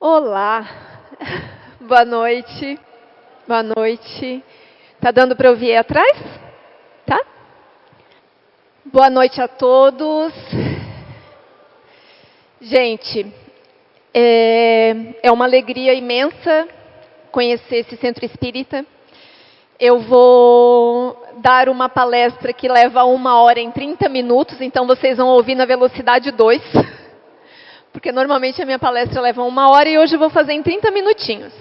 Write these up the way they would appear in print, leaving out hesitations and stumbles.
Olá, boa noite, boa noite. Tá dando para ouvir aí atrás? Tá? Boa noite a todos. Gente, é uma alegria imensa conhecer esse centro espírita. Eu vou dar uma palestra que leva 1h e 30 minutos, então vocês vão ouvir na velocidade 2. Porque normalmente a minha palestra leva 1h e hoje eu vou fazer em 30 minutinhos.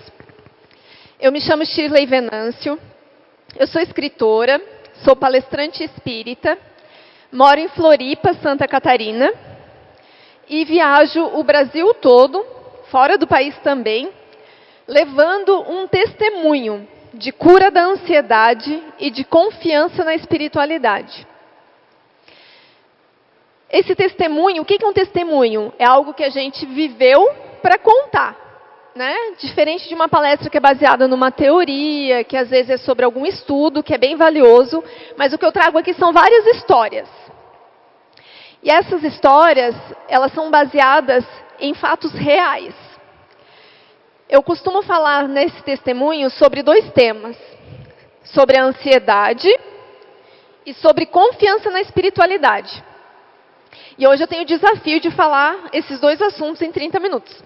Eu me chamo Shirley Venâncio, eu sou escritora, sou palestrante espírita, moro em Floripa, Santa Catarina, e viajo o Brasil todo, fora do país também, levando um testemunho de cura da ansiedade e de confiança na espiritualidade. Esse testemunho, o que é um testemunho? É algo que a gente viveu para contar, né? Diferente de uma palestra que é baseada numa teoria, que às vezes é sobre algum estudo, que é bem valioso, mas o que eu trago aqui são várias histórias. E essas histórias, elas são baseadas em fatos reais. Eu costumo falar nesse testemunho sobre 2 temas, sobre a ansiedade e sobre confiança na espiritualidade. E hoje eu tenho o desafio de falar esses 2 assuntos em 30 minutos.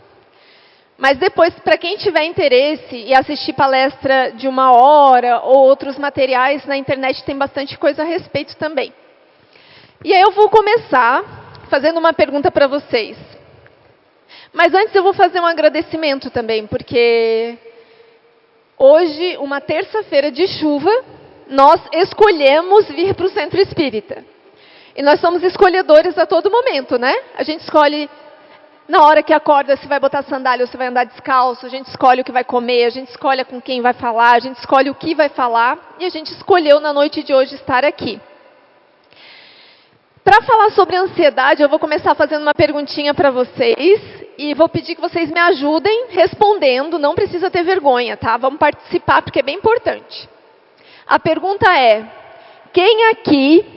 Mas depois, para quem tiver interesse e assistir palestra de 1h ou outros materiais, na internet tem bastante coisa a respeito também. E aí eu vou começar fazendo uma pergunta para vocês. Mas antes eu vou fazer um agradecimento também, porque hoje, uma terça-feira de chuva, nós escolhemos vir para o Centro Espírita. E nós somos escolhedores a todo momento, né? A gente escolhe na hora que acorda se vai botar sandália ou se vai andar descalço, a gente escolhe o que vai comer, a gente escolhe com quem vai falar, a gente escolhe o que vai falar, e a gente escolheu na noite de hoje estar aqui. Para falar sobre ansiedade, eu vou começar fazendo uma perguntinha para vocês, e vou pedir que vocês me ajudem respondendo, não precisa ter vergonha, tá? Vamos participar porque é bem importante. A pergunta é: quem aqui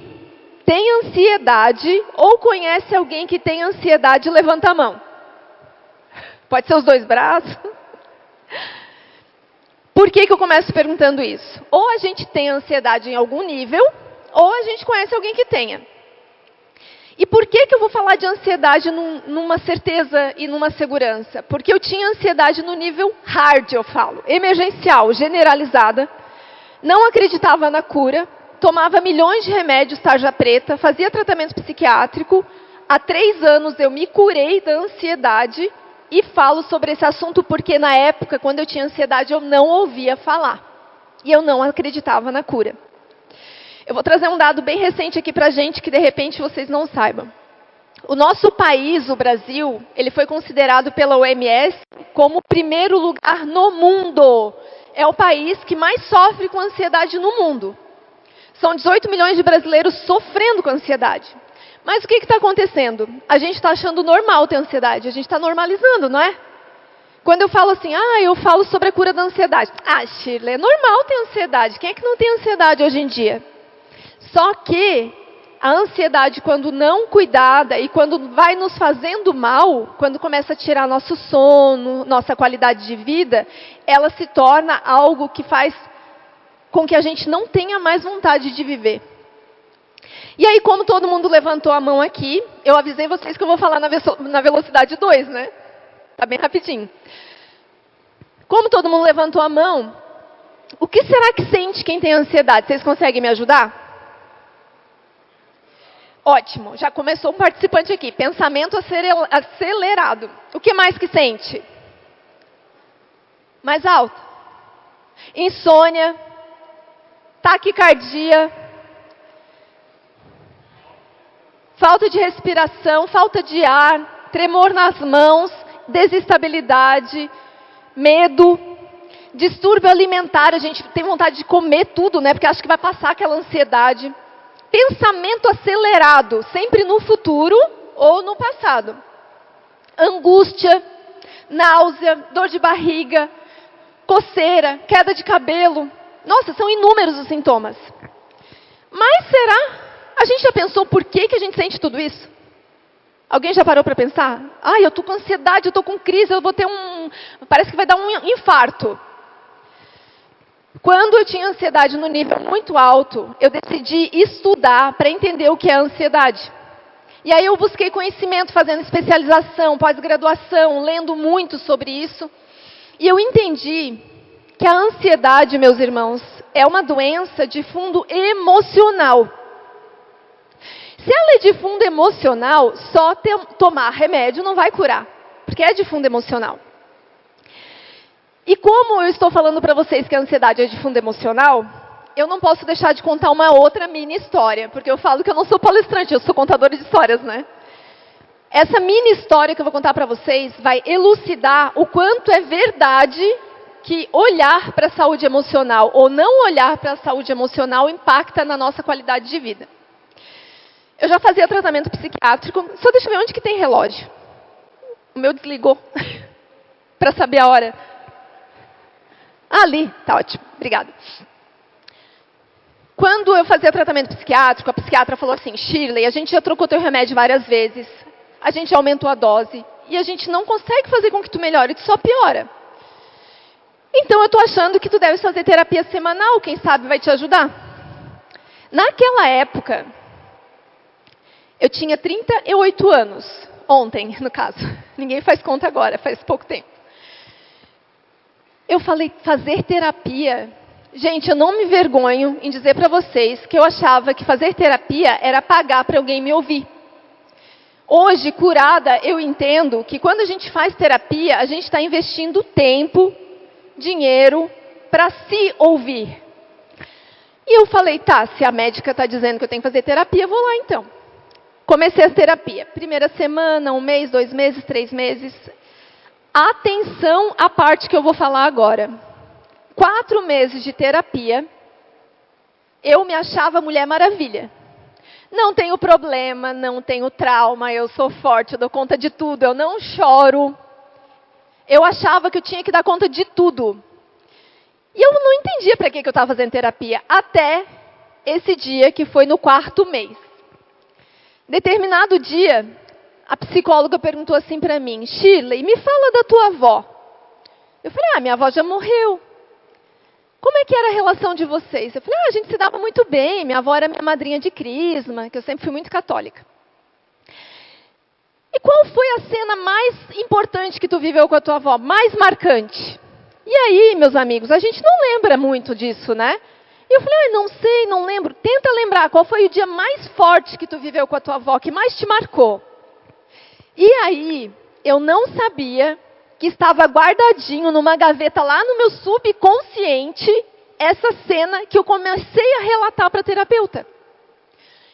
tem ansiedade ou conhece alguém que tem ansiedade? Levanta a mão. Pode ser os 2 braços. Por que eu começo perguntando isso? Ou a gente tem ansiedade em algum nível, ou a gente conhece alguém que tenha. E por que eu vou falar de ansiedade numa certeza e numa segurança? Porque eu tinha ansiedade no nível hard, eu falo, emergencial, generalizada, não acreditava na cura, tomava milhões de remédios tarja preta, fazia tratamento psiquiátrico. Há 3 anos eu me curei da ansiedade e falo sobre esse assunto porque na época, quando eu tinha ansiedade, eu não ouvia falar. E eu não acreditava na cura. Eu vou trazer um dado bem recente aqui pra gente que de repente vocês não saibam. O nosso país, o Brasil, ele foi considerado pela OMS como o 1º lugar no mundo. É o país que mais sofre com ansiedade no mundo. São 18 milhões de brasileiros sofrendo com ansiedade. Mas o que está acontecendo? A gente está achando normal ter ansiedade. A gente está normalizando, não é? Quando eu falo assim, eu falo sobre a cura da ansiedade. Shirley, é normal ter ansiedade. Quem é que não tem ansiedade hoje em dia? Só que a ansiedade, quando não cuidada e quando vai nos fazendo mal, quando começa a tirar nosso sono, nossa qualidade de vida, ela se torna algo que faz com que a gente não tenha mais vontade de viver. E aí, como todo mundo levantou a mão aqui, eu avisei vocês que eu vou falar na velocidade 2, né? Tá bem rapidinho. Como todo mundo levantou a mão, o que será que sente quem tem ansiedade? Vocês conseguem me ajudar? Ótimo, já começou um participante aqui. Pensamento acelerado. O que mais que sente? Mais alto? Insônia? Taquicardia, falta de respiração, falta de ar, tremor nas mãos, desestabilidade, medo, distúrbio alimentar, a gente tem vontade de comer tudo, né? Porque acha que vai passar aquela ansiedade. Pensamento acelerado, sempre no futuro ou no passado. Angústia, náusea, dor de barriga, coceira, queda de cabelo. Nossa, são inúmeros os sintomas. Mas será? A gente já pensou por que a gente sente tudo isso? Alguém já parou para pensar? Eu estou com ansiedade, eu estou com crise, eu vou ter parece que vai dar um infarto. Quando eu tinha ansiedade no nível muito alto, eu decidi estudar para entender o que é ansiedade. E aí eu busquei conhecimento, fazendo especialização, pós-graduação, lendo muito sobre isso. E eu entendi que a ansiedade, meus irmãos, é uma doença de fundo emocional. Se ela é de fundo emocional, só tomar remédio não vai curar, porque é de fundo emocional. E como eu estou falando para vocês que a ansiedade é de fundo emocional, eu não posso deixar de contar uma outra mini história, porque eu falo que eu não sou palestrante, eu sou contadora de histórias, né? Essa mini história que eu vou contar para vocês vai elucidar o quanto é verdade que olhar para a saúde emocional ou não olhar para a saúde emocional impacta na nossa qualidade de vida. Eu já fazia tratamento psiquiátrico, só deixa eu ver onde que tem relógio. O meu desligou, para saber a hora. Ali, tá ótimo, obrigada. Quando eu fazia tratamento psiquiátrico, a psiquiatra falou assim: Shirley, a gente já trocou teu remédio várias vezes, a gente já aumentou a dose, e a gente não consegue fazer com que tu melhore, tu só piora. Então eu estou achando que tu deve fazer terapia semanal, quem sabe vai te ajudar. Naquela época, eu tinha 38 anos, ontem no caso, ninguém faz conta agora, faz pouco tempo. Eu falei, fazer terapia. Gente, eu não me vergonho em dizer para vocês que eu achava que fazer terapia era pagar para alguém me ouvir. Hoje, curada, eu entendo que quando a gente faz terapia, a gente está investindo tempo, dinheiro, para se ouvir. E eu falei, tá, se a médica está dizendo que eu tenho que fazer terapia, eu vou lá então. Comecei a terapia. Primeira semana, 1 mês, 2 meses, 3 meses. Atenção à parte que eu vou falar agora. 4 meses de terapia, eu me achava Mulher Maravilha. Não tenho problema, não tenho trauma, eu sou forte, eu dou conta de tudo, eu não choro. Eu achava que eu tinha que dar conta de tudo. E eu não entendia para que eu estava fazendo terapia, até esse dia que foi no 4º mês. Determinado dia, a psicóloga perguntou assim para mim: Shirley, me fala da tua avó. Eu falei, minha avó já morreu. Como é que era a relação de vocês? Eu falei, a gente se dava muito bem, minha avó era minha madrinha de crisma, que eu sempre fui muito católica. E qual foi a cena mais importante que tu viveu com a tua avó? Mais marcante? E aí, meus amigos, a gente não lembra muito disso, né? E eu falei, não sei, não lembro. Tenta lembrar, qual foi o dia mais forte que tu viveu com a tua avó, que mais te marcou? E aí, eu não sabia que estava guardadinho numa gaveta lá no meu subconsciente, essa cena que eu comecei a relatar para a terapeuta.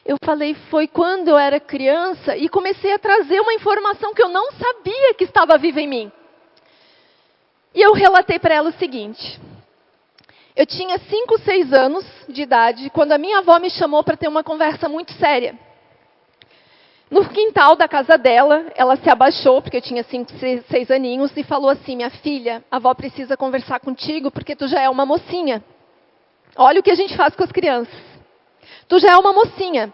Eu falei, foi quando eu era criança e comecei a trazer uma informação que eu não sabia que estava viva em mim. E eu relatei para ela o seguinte: eu tinha 5, 6 anos de idade quando a minha avó me chamou para ter uma conversa muito séria. No quintal da casa dela, ela se abaixou, porque eu tinha 5, 6 aninhos, e falou assim: minha filha, a avó precisa conversar contigo, porque tu já é uma mocinha. Olha o que a gente faz com as crianças. Tu já é uma mocinha.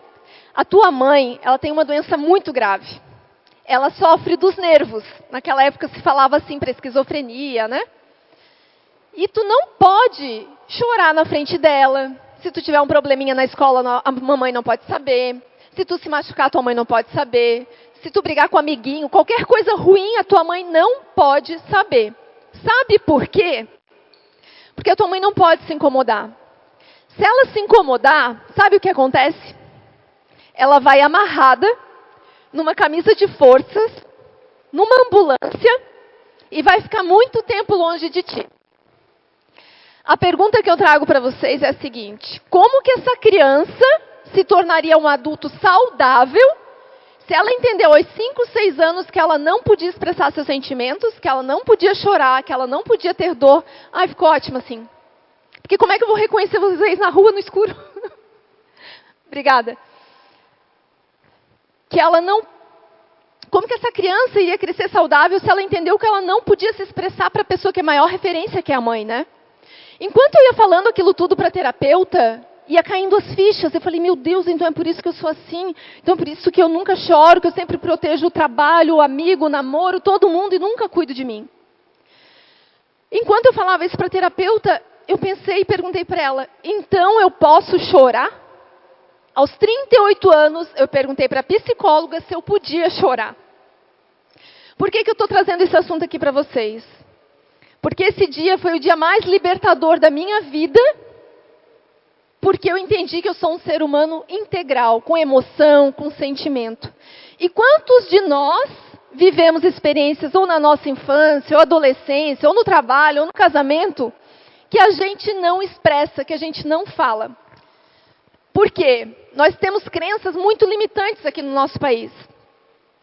A tua mãe, ela tem uma doença muito grave. Ela sofre dos nervos. Naquela época se falava assim para esquizofrenia, né? E tu não pode chorar na frente dela. Se tu tiver um probleminha na escola, a mamãe não pode saber. Se tu se machucar, tua mãe não pode saber. Se tu brigar com um amiguinho, qualquer coisa ruim, a tua mãe não pode saber. Sabe por quê? Porque a tua mãe não pode se incomodar. Se ela se incomodar, sabe o que acontece? Ela vai amarrada numa camisa de forças, numa ambulância, e vai ficar muito tempo longe de ti. A pergunta que eu trago para vocês é a seguinte: como que essa criança se tornaria um adulto saudável se ela entendeu aos 5, 6 anos que ela não podia expressar seus sentimentos, que ela não podia chorar, que ela não podia ter dor? Ai, ficou ótimo assim. Porque como é que eu vou reconhecer vocês na rua, no escuro? Obrigada. Que ela não... Como que essa criança iria crescer saudável se ela entendeu que ela não podia se expressar para a pessoa que é maior referência, que é a mãe, né? Enquanto eu ia falando aquilo tudo para a terapeuta, ia caindo as fichas. Eu falei, meu Deus, então é por isso que eu sou assim. Então é por isso que eu nunca choro, que eu sempre protejo o trabalho, o amigo, o namoro, todo mundo e nunca cuido de mim. Enquanto eu falava isso para a terapeuta, eu pensei e perguntei para ela, então eu posso chorar? Aos 38 anos, eu perguntei para a psicóloga se eu podia chorar. Por que eu estou trazendo esse assunto aqui para vocês? Porque esse dia foi o dia mais libertador da minha vida, porque eu entendi que eu sou um ser humano integral, com emoção, com sentimento. E quantos de nós vivemos experiências ou na nossa infância, ou adolescência, ou no trabalho, ou no casamento, que a gente não expressa, que a gente não fala? Por quê? Nós temos crenças muito limitantes aqui no nosso país.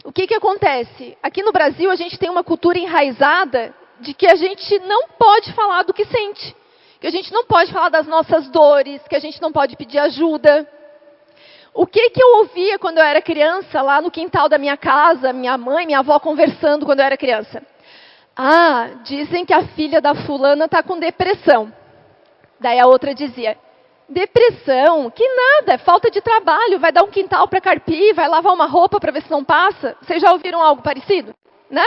O que acontece? Aqui no Brasil, a gente tem uma cultura enraizada de que a gente não pode falar do que sente, que a gente não pode falar das nossas dores, que a gente não pode pedir ajuda. O que eu ouvia quando eu era criança, lá no quintal da minha casa, minha mãe, minha avó conversando quando eu era criança? Ah, dizem que a filha da fulana está com depressão. Daí a outra dizia, depressão? Que nada, é falta de trabalho, vai dar um quintal para carpir, vai lavar uma roupa para ver se não passa. Vocês já ouviram algo parecido? Né?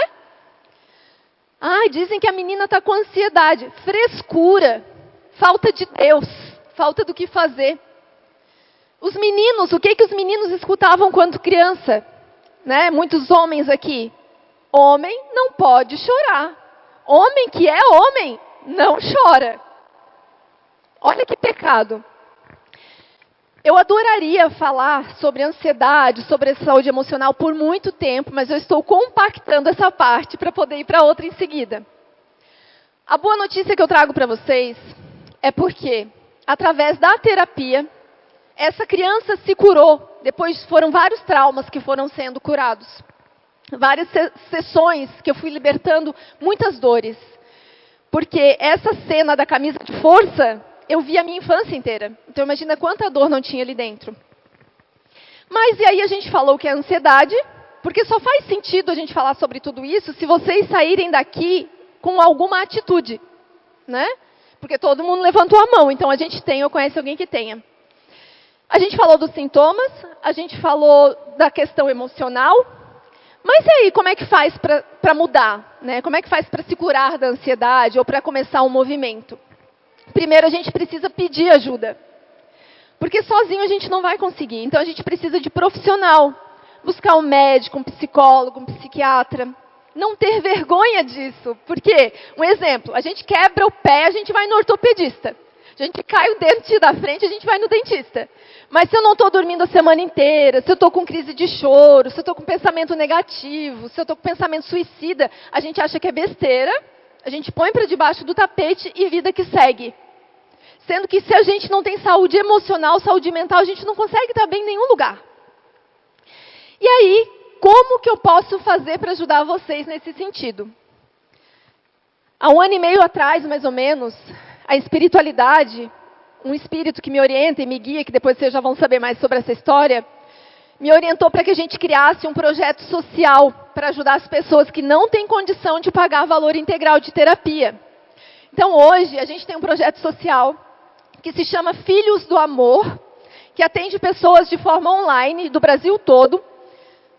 Ah, dizem que a menina está com ansiedade. Frescura, falta de Deus, falta do que fazer. Os meninos, o que os meninos escutavam quando criança? Né? Muitos homens aqui. Homem não pode chorar. Homem que é homem não chora. Olha que pecado. Eu adoraria falar sobre ansiedade, sobre a saúde emocional por muito tempo, mas eu estou compactando essa parte para poder ir para outra em seguida. A boa notícia que eu trago para vocês é porque, através da terapia, essa criança se curou. Depois foram vários traumas que foram sendo curados. Várias sessões que eu fui libertando muitas dores. Porque essa cena da camisa de força, eu vi a minha infância inteira. Então imagina quanta dor não tinha ali dentro. Mas e aí a gente falou que é ansiedade, porque só faz sentido a gente falar sobre tudo isso se vocês saírem daqui com alguma atitude, né? Porque todo mundo levantou a mão, então a gente tem ou conhece alguém que tenha. A gente falou dos sintomas, a gente falou da questão emocional, mas e aí, como é que faz para mudar? Né? Como é que faz para se curar da ansiedade ou para começar um movimento? Primeiro, a gente precisa pedir ajuda. Porque sozinho a gente não vai conseguir. Então, a gente precisa de profissional. Buscar um médico, um psicólogo, um psiquiatra. Não ter vergonha disso. Porque, um exemplo, a gente quebra o pé, a gente vai no ortopedista. A gente cai o dente da frente, a gente vai no dentista. Mas se eu não estou dormindo a semana inteira, se eu estou com crise de choro, se eu estou com pensamento negativo, se eu estou com pensamento suicida, a gente acha que é besteira, a gente põe para debaixo do tapete e vida que segue. Sendo que se a gente não tem saúde emocional, saúde mental, a gente não consegue estar bem em nenhum lugar. E aí, como que eu posso fazer para ajudar vocês nesse sentido? Há 1 ano e meio atrás, mais ou menos, a espiritualidade, um espírito que me orienta e me guia, que depois vocês já vão saber mais sobre essa história, me orientou para que a gente criasse um projeto social para ajudar as pessoas que não têm condição de pagar valor integral de terapia. Então, hoje, a gente tem um projeto social que se chama Filhos do Amor, que atende pessoas de forma online do Brasil todo,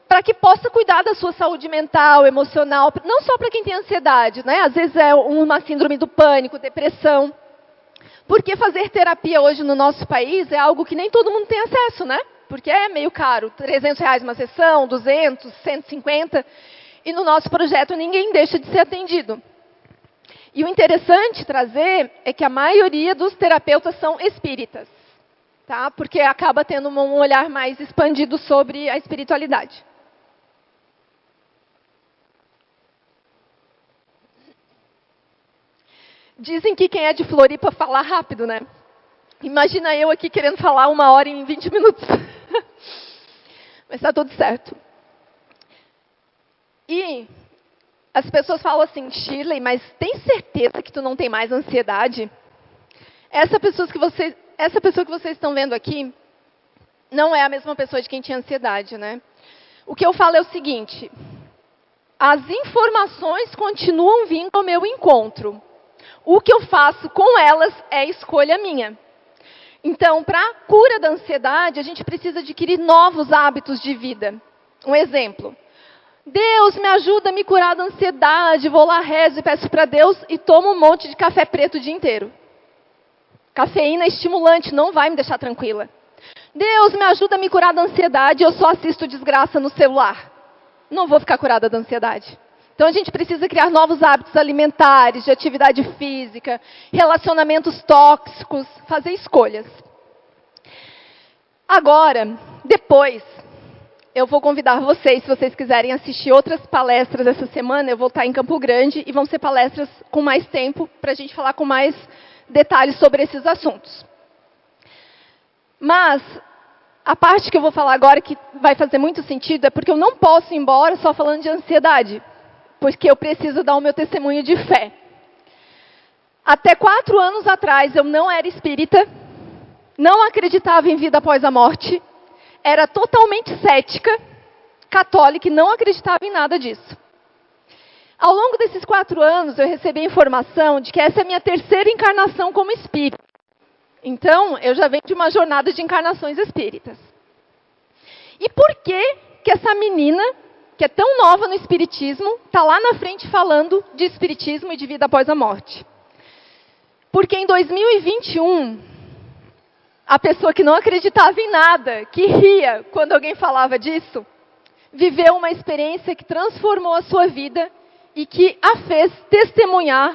para que possa cuidar da sua saúde mental, emocional, não só para quem tem ansiedade, né? Às vezes é uma síndrome do pânico, depressão. Porque fazer terapia hoje no nosso país é algo que nem todo mundo tem acesso, né? Porque é meio caro, R$300 uma sessão, 200, 150, e no nosso projeto ninguém deixa de ser atendido. E o interessante trazer é que a maioria dos terapeutas são espíritas, tá? Porque acaba tendo um olhar mais expandido sobre a espiritualidade. Dizem que quem é de Floripa fala rápido, né? Imagina eu aqui querendo falar 1 hora em 20 minutos. Mas está tudo certo. E as pessoas falam assim, Shirley, mas tem certeza que tu não tem mais ansiedade? Essa pessoa que vocês estão vendo aqui não é a mesma pessoa de quem tinha ansiedade, né? O que eu falo é o seguinte, as informações continuam vindo ao meu encontro. O que eu faço com elas é escolha minha. Então, para a cura da ansiedade, a gente precisa adquirir novos hábitos de vida. Um exemplo. Deus, me ajuda a me curar da ansiedade. Vou lá, rezo e peço para Deus e tomo um monte de café preto o dia inteiro. Cafeína é estimulante, não vai me deixar tranquila. Deus, me ajuda a me curar da ansiedade. Eu só assisto desgraça no celular. Não vou ficar curada da ansiedade. Então, a gente precisa criar novos hábitos alimentares, de atividade física, relacionamentos tóxicos, fazer escolhas. Agora, depois, eu vou convidar vocês, se vocês quiserem assistir outras palestras essa semana, eu vou estar em Campo Grande e vão ser palestras com mais tempo, para a gente falar com mais detalhes sobre esses assuntos. Mas, a parte que eu vou falar agora, que vai fazer muito sentido, é porque eu não posso ir embora só falando de ansiedade. Porque eu preciso dar o meu testemunho de fé. Até 4 anos atrás, eu não era espírita, não acreditava em vida após a morte, era totalmente cética, católica e não acreditava em nada disso. Ao longo desses 4 anos, eu recebi a informação de que essa é a minha 3ª encarnação como espírita. Então, eu já venho de uma jornada de encarnações espíritas. E por que essa menina, que é tão nova no espiritismo, está lá na frente falando de espiritismo e de vida após a morte? Porque em 2021, a pessoa que não acreditava em nada, que ria quando alguém falava disso, viveu uma experiência que transformou a sua vida e que a fez testemunhar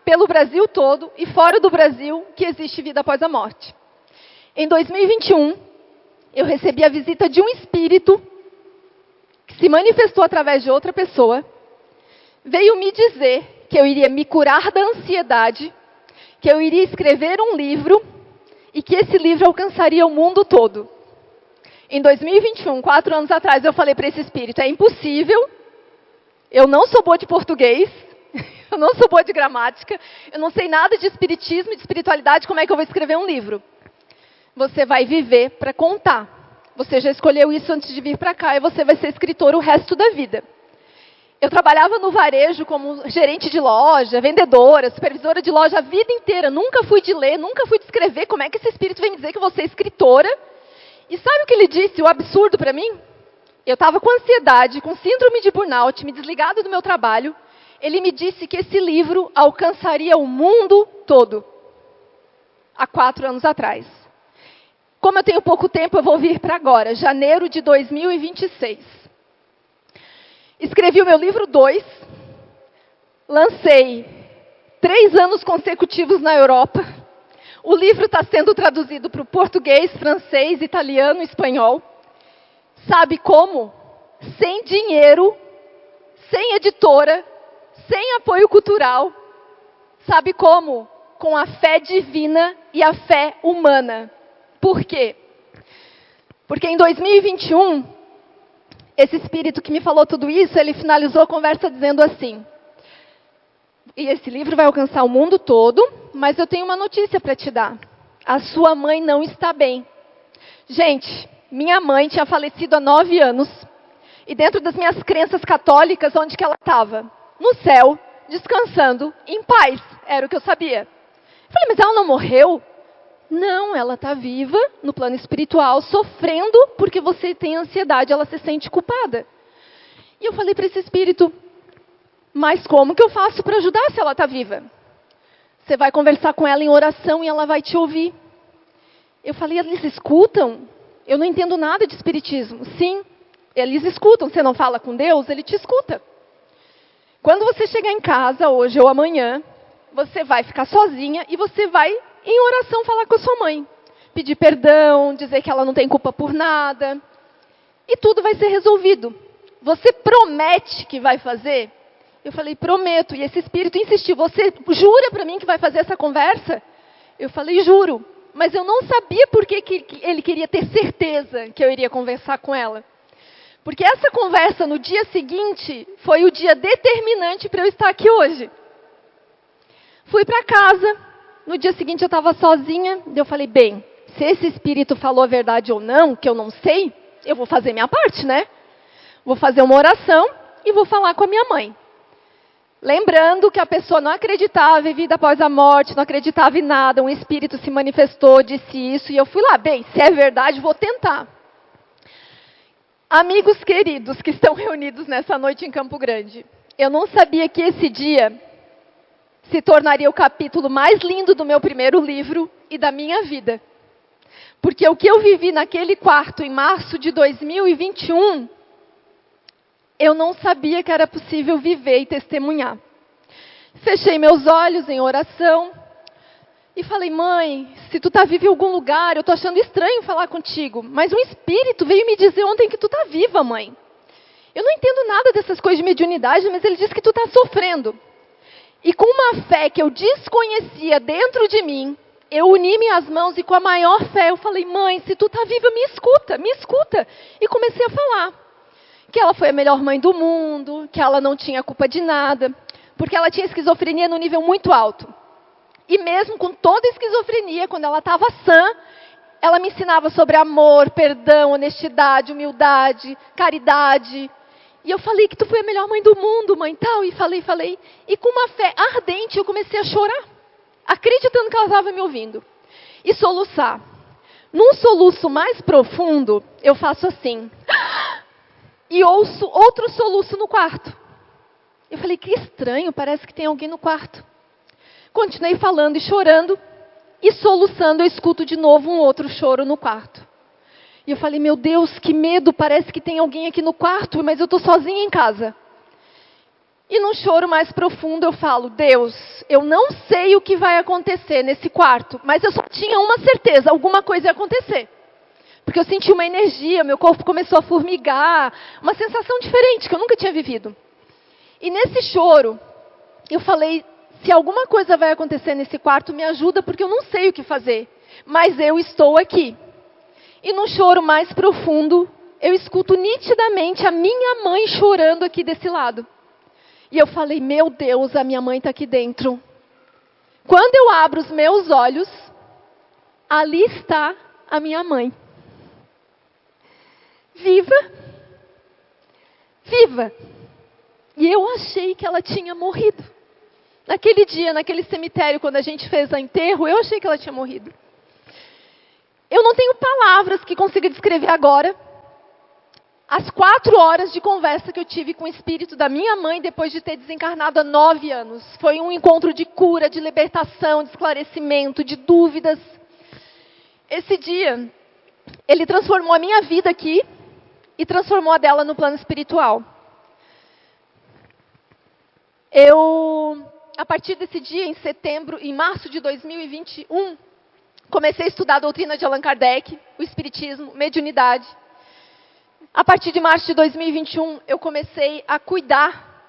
pelo Brasil todo e fora do Brasil que existe vida após a morte. Em 2021, eu recebi a visita de um espírito que se manifestou através de outra pessoa, veio me dizer que eu iria me curar da ansiedade, que eu iria escrever um livro e que esse livro alcançaria o mundo todo. Em 2021, 4 anos atrás, eu falei para esse espírito, é impossível, eu não sou boa de português, eu não sou boa de gramática, eu não sei nada de espiritismo e de espiritualidade, como é que eu vou escrever um livro? Você vai viver para contar. Você já escolheu isso antes de vir para cá e você vai ser escritor o resto da vida. Eu trabalhava no varejo como gerente de loja, vendedora, supervisora de loja a vida inteira. Nunca fui de ler, nunca fui de escrever. Como é que esse espírito vem me dizer que você é escritora? E sabe o que ele disse, o absurdo para mim? Eu estava com ansiedade, com síndrome de burnout, me desligado do meu trabalho. Ele me disse que esse livro alcançaria o mundo todo. Há 4 anos atrás. Como eu tenho pouco tempo, eu vou vir para agora, janeiro de 2026. Escrevi o meu livro 2, lancei 3 anos consecutivos na Europa. O livro está sendo traduzido para o português, francês, italiano, espanhol. Sabe como? Sem dinheiro, sem editora, sem apoio cultural. Sabe como? Com a fé divina e a fé humana. Por quê? Porque em 2021, esse espírito que me falou tudo isso, ele finalizou a conversa dizendo assim, e esse livro vai alcançar o mundo todo, mas eu tenho uma notícia para te dar. A sua mãe não está bem. Gente, minha mãe tinha falecido há 9 anos, e dentro das minhas crenças católicas, onde que ela estava? No céu, descansando, em paz, era o que eu sabia. Eu falei, mas ela não morreu? Não, ela está viva no plano espiritual, sofrendo porque você tem ansiedade, ela se sente culpada. E eu falei para esse espírito, mas como que eu faço para ajudar se ela está viva? Você vai conversar com ela em oração e ela vai te ouvir. Eu falei, eles escutam? Eu não entendo nada de espiritismo. Sim, eles escutam. Você não fala com Deus, ele te escuta. Quando você chegar em casa, hoje ou amanhã, você vai ficar sozinha e você vai em oração falar com a sua mãe. Pedir perdão, dizer que ela não tem culpa por nada. E tudo vai ser resolvido. Você promete que vai fazer? Eu falei, prometo. E esse espírito insistiu, você jura para mim que vai fazer essa conversa? Eu falei, juro. Mas eu não sabia por que ele queria ter certeza que eu iria conversar com ela. Porque essa conversa no dia seguinte foi o dia determinante para eu estar aqui hoje. Fui para casa. No dia seguinte eu estava sozinha, eu falei, bem, se esse espírito falou a verdade ou não, que eu não sei, eu vou fazer minha parte, né? Vou fazer uma oração e vou falar com a minha mãe. Lembrando que a pessoa não acreditava em vida após a morte, não acreditava em nada, um espírito se manifestou, disse isso, e eu fui lá, bem, se é verdade, vou tentar. Amigos queridos que estão reunidos nessa noite em Campo Grande, eu não sabia que esse dia se tornaria o capítulo mais lindo do meu primeiro livro e da minha vida. Porque o que eu vivi naquele quarto em março de 2021, eu não sabia que era possível viver e testemunhar. Fechei meus olhos em oração e falei, mãe, se tu está viva em algum lugar, eu estou achando estranho falar contigo, mas um espírito veio me dizer ontem que tu está viva, mãe. Eu não entendo nada dessas coisas de mediunidade, mas ele disse que tu está sofrendo. E com uma fé que eu desconhecia dentro de mim, eu uni minhas mãos e com a maior fé eu falei, mãe, se tu está viva, me escuta, me escuta. E comecei a falar que ela foi a melhor mãe do mundo, que ela não tinha culpa de nada, porque ela tinha esquizofrenia no nível muito alto. E mesmo com toda a esquizofrenia, quando ela estava sã, ela me ensinava sobre amor, perdão, honestidade, humildade, caridade. E eu falei que tu foi a melhor mãe do mundo, mãe, tal, e falei. E com uma fé ardente eu comecei a chorar, acreditando que ela estava me ouvindo. E soluçar. Num soluço mais profundo, eu faço assim. E ouço outro soluço no quarto. Eu falei, que estranho, parece que tem alguém no quarto. Continuei falando e chorando. E soluçando, eu escuto de novo um outro choro no quarto. E eu falei, meu Deus, que medo, parece que tem alguém aqui no quarto, mas eu estou sozinha em casa. E num choro mais profundo eu falo, Deus, eu não sei o que vai acontecer nesse quarto, mas eu só tinha uma certeza, alguma coisa ia acontecer. Porque eu senti uma energia, meu corpo começou a formigar, uma sensação diferente que eu nunca tinha vivido. E nesse choro, eu falei, se alguma coisa vai acontecer nesse quarto, me ajuda, porque eu não sei o que fazer. Mas eu estou aqui. E num choro mais profundo, eu escuto nitidamente a minha mãe chorando aqui desse lado. E eu falei, meu Deus, a minha mãe está aqui dentro. Quando eu abro os meus olhos, ali está a minha mãe. Viva. Viva. E eu achei que ela tinha morrido. Naquele dia, naquele cemitério, quando a gente fez o enterro, eu achei que ela tinha morrido. Eu não tenho palavras que consiga descrever agora as 4 horas de conversa que eu tive com o espírito da minha mãe depois de ter desencarnado há 9 anos. Foi um encontro de cura, de libertação, de esclarecimento, de dúvidas. Esse dia, ele transformou a minha vida aqui e transformou a dela no plano espiritual. A partir desse dia, em março de 2021, comecei a estudar a doutrina de Allan Kardec, o espiritismo, mediunidade. A partir de março de 2021, eu comecei a cuidar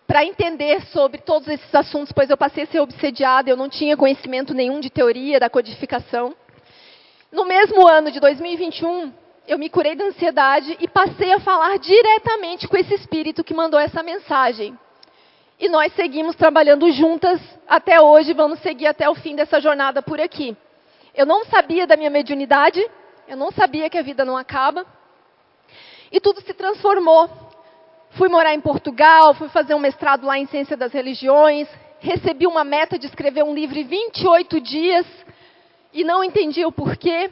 para entender sobre todos esses assuntos, pois eu passei a ser obsediada, eu não tinha conhecimento nenhum de teoria da codificação. No mesmo ano de 2021, eu me curei da ansiedade e passei a falar diretamente com esse espírito que mandou essa mensagem. E nós seguimos trabalhando juntas até hoje, vamos seguir até o fim dessa jornada por aqui. Eu não sabia da minha mediunidade, eu não sabia que a vida não acaba. E tudo se transformou. Fui morar em Portugal, fui fazer um mestrado lá em Ciência das Religiões, recebi uma meta de escrever um livro em 28 dias e não entendi o porquê.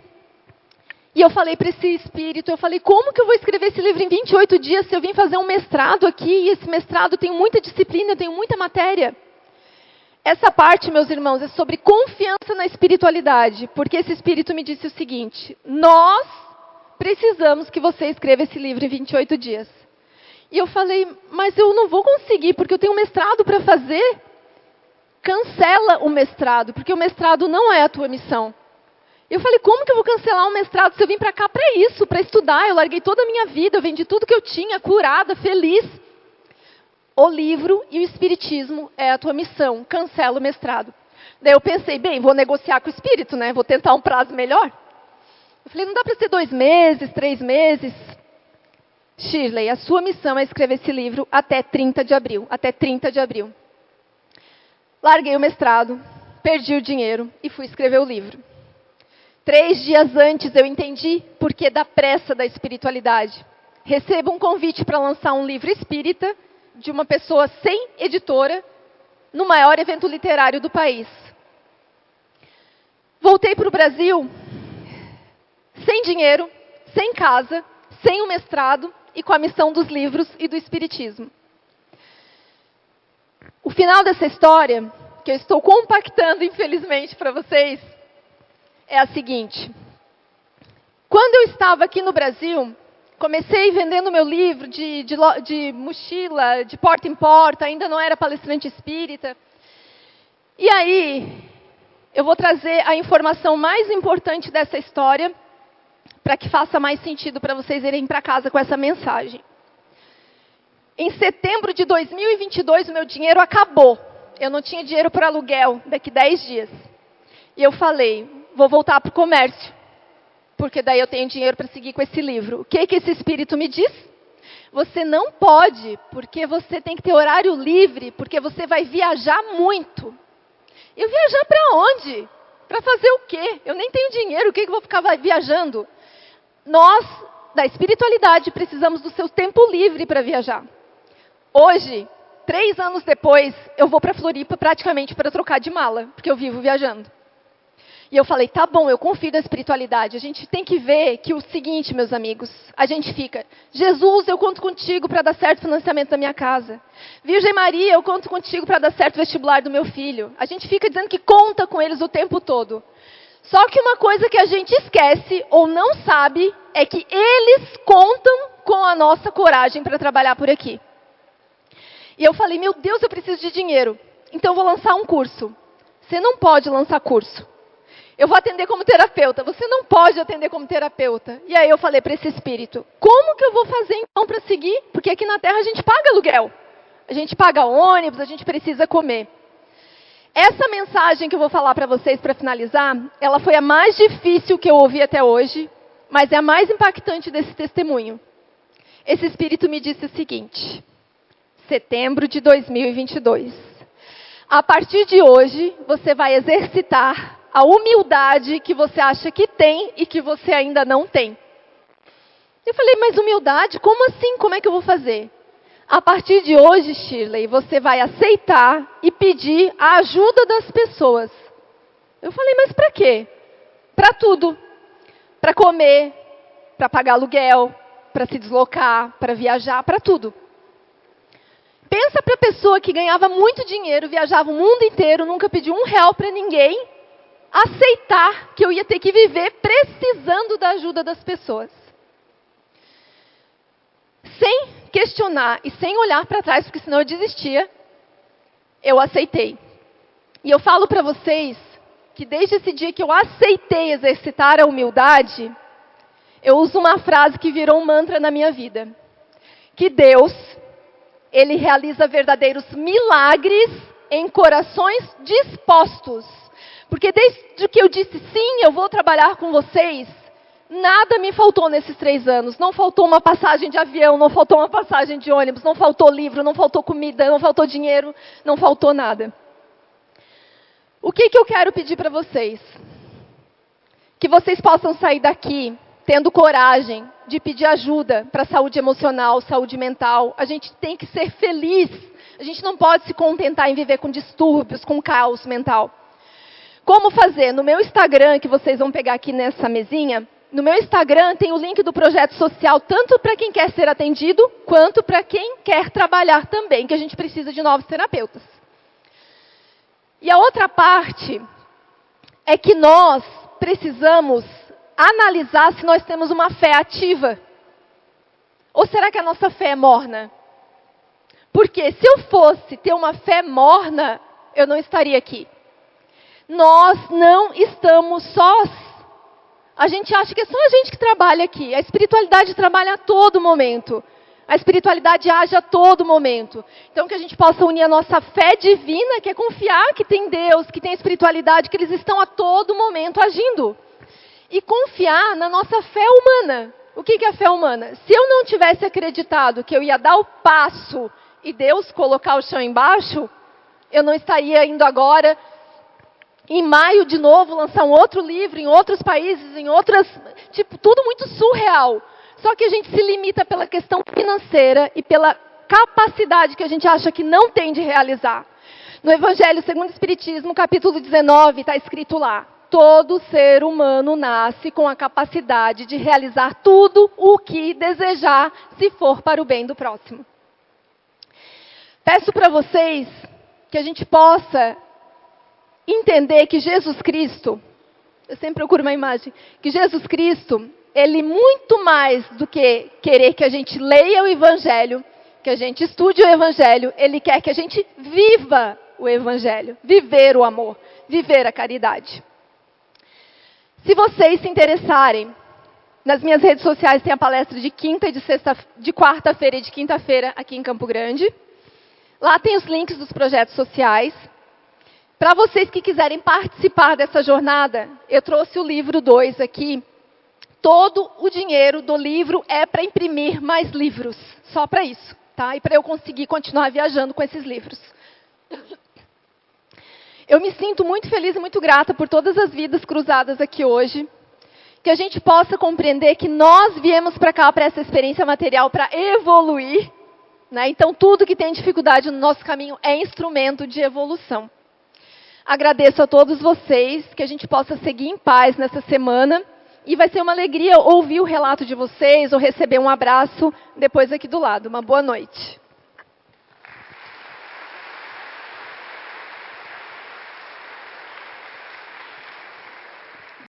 E eu falei para esse espírito, eu falei, como que eu vou escrever esse livro em 28 dias se eu vim fazer um mestrado aqui e esse mestrado tem muita disciplina, tem muita matéria? Essa parte, meus irmãos, é sobre confiança na espiritualidade, porque esse espírito me disse o seguinte, nós precisamos que você escreva esse livro em 28 dias. E eu falei, mas eu não vou conseguir, porque eu tenho um mestrado para fazer. Cancela o mestrado, porque o mestrado não é a tua missão. Eu falei, como que eu vou cancelar um mestrado se eu vim para cá para isso, para estudar? Eu larguei toda a minha vida, eu vendi tudo que eu tinha, curada, feliz. O livro e o espiritismo é a tua missão, cancela o mestrado. Daí eu pensei, bem, vou negociar com o espírito, né? Vou tentar um prazo melhor. Eu falei, não dá para ser 2 meses, 3 meses. Shirley, a sua missão é escrever esse livro até 30 de abril. Até 30 de abril. Larguei o mestrado, perdi o dinheiro e fui escrever o livro. 3 dias antes eu entendi por que da pressa da espiritualidade. Recebo um convite para lançar um livro espírita de uma pessoa sem editora no maior evento literário do país. Voltei para o Brasil sem dinheiro, sem casa, sem um mestrado e com a missão dos livros e do espiritismo. O final dessa história, que eu estou compactando, infelizmente, para vocês, é a seguinte. Quando eu estava aqui no Brasil, comecei vendendo meu livro de mochila, de porta em porta, ainda não era palestrante espírita. E aí, eu vou trazer a informação mais importante dessa história, para que faça mais sentido para vocês irem para casa com essa mensagem. Em setembro de 2022, o meu dinheiro acabou. Eu não tinha dinheiro para aluguel daqui 10 dias. E eu falei, vou voltar para o comércio, porque daí eu tenho dinheiro para seguir com esse livro. O que esse espírito me diz? Você não pode, porque você tem que ter horário livre, porque você vai viajar muito. Eu viajar para onde? Para fazer o quê? Eu nem tenho dinheiro, o que eu vou ficar viajando? Nós, da espiritualidade, precisamos do seu tempo livre para viajar. Hoje, 3 anos depois, eu vou para Floripa praticamente para trocar de mala, porque eu vivo viajando. E eu falei, tá bom, eu confio na espiritualidade. A gente tem que ver que o seguinte, meus amigos, a gente fica, Jesus, eu conto contigo para dar certo o financiamento da minha casa. Virgem Maria, eu conto contigo para dar certo o vestibular do meu filho. A gente fica dizendo que conta com eles o tempo todo. Só que uma coisa que a gente esquece ou não sabe é que eles contam com a nossa coragem para trabalhar por aqui. E eu falei, meu Deus, eu preciso de dinheiro. Então eu vou lançar um curso. Você não pode lançar curso. Eu vou atender como terapeuta. Você não pode atender como terapeuta. E aí eu falei para esse espírito, como que eu vou fazer então para seguir? Porque aqui na Terra a gente paga aluguel. A gente paga ônibus, a gente precisa comer. Essa mensagem que eu vou falar para vocês para finalizar, ela foi a mais difícil que eu ouvi até hoje, mas é a mais impactante desse testemunho. Esse espírito me disse o seguinte, setembro de 2022. A partir de hoje, você vai exercitar a humildade que você acha que tem e que você ainda não tem. Eu falei, mas humildade? Como assim? Como é que eu vou fazer? A partir de hoje, Shirley, você vai aceitar e pedir a ajuda das pessoas. Eu falei, mas para quê? Para tudo. Para comer, para pagar aluguel, para se deslocar, para viajar, para tudo. Pensa para a pessoa que ganhava muito dinheiro, viajava o mundo inteiro, nunca pediu R$1 para ninguém, aceitar que eu ia ter que viver precisando da ajuda das pessoas. Sem questionar e sem olhar para trás, porque senão eu desistia, eu aceitei. E eu falo para vocês que desde esse dia que eu aceitei exercitar a humildade, eu uso uma frase que virou um mantra na minha vida. Que Deus, Ele realiza verdadeiros milagres em corações dispostos. Porque desde que eu disse sim, eu vou trabalhar com vocês, nada me faltou nesses 3 anos. Não faltou uma passagem de avião, não faltou uma passagem de ônibus, não faltou livro, não faltou comida, não faltou dinheiro, não faltou nada. O que eu quero pedir para vocês? Que vocês possam sair daqui tendo coragem de pedir ajuda para a saúde emocional, saúde mental. A gente tem que ser feliz. A gente não pode se contentar em viver com distúrbios, com caos mental. Como fazer? No meu Instagram, que vocês vão pegar aqui nessa mesinha, no meu Instagram tem o link do projeto social, tanto para quem quer ser atendido, quanto para quem quer trabalhar também, que a gente precisa de novos terapeutas. E a outra parte é que nós precisamos analisar se nós temos uma fé ativa. Ou será que a nossa fé é morna? Porque se eu fosse ter uma fé morna, eu não estaria aqui. Nós não estamos sós. A gente acha que é só a gente que trabalha aqui. A espiritualidade trabalha a todo momento. A espiritualidade age a todo momento. Então que a gente possa unir a nossa fé divina, que é confiar que tem Deus, que tem espiritualidade, que eles estão a todo momento agindo. E confiar na nossa fé humana. O que é a fé humana? Se eu não tivesse acreditado que eu ia dar o passo e Deus colocar o chão embaixo, eu não estaria indo agora, em maio de novo, lançar um outro livro em outros países, em outras... Tipo, tudo muito surreal. Só que a gente se limita pela questão financeira e pela capacidade que a gente acha que não tem de realizar. No Evangelho segundo o Espiritismo, capítulo 19, está escrito lá: todo ser humano nasce com a capacidade de realizar tudo o que desejar, se for para o bem do próximo. Peço para vocês que a gente possa entender que Jesus Cristo, eu sempre procuro uma imagem, que Jesus Cristo, ele muito mais do que querer que a gente leia o Evangelho, que a gente estude o Evangelho, ele quer que a gente viva o Evangelho, viver o amor, viver a caridade. Se vocês se interessarem, nas minhas redes sociais tem a palestra de quarta-feira e de quinta-feira aqui em Campo Grande. Lá tem os links dos projetos sociais. Para vocês que quiserem participar dessa jornada, eu trouxe o livro 2 aqui. Todo o dinheiro do livro é para imprimir mais livros, só para isso, tá? E para eu conseguir continuar viajando com esses livros. Eu me sinto muito feliz e muito grata por todas as vidas cruzadas aqui hoje. Que a gente possa compreender que nós viemos para cá, para essa experiência material, para evoluir. Né? Então, tudo que tem dificuldade no nosso caminho é instrumento de evolução. Agradeço a todos vocês, que a gente possa seguir em paz nessa semana. E vai ser uma alegria ouvir o relato de vocês ou receber um abraço depois aqui do lado. Uma boa noite.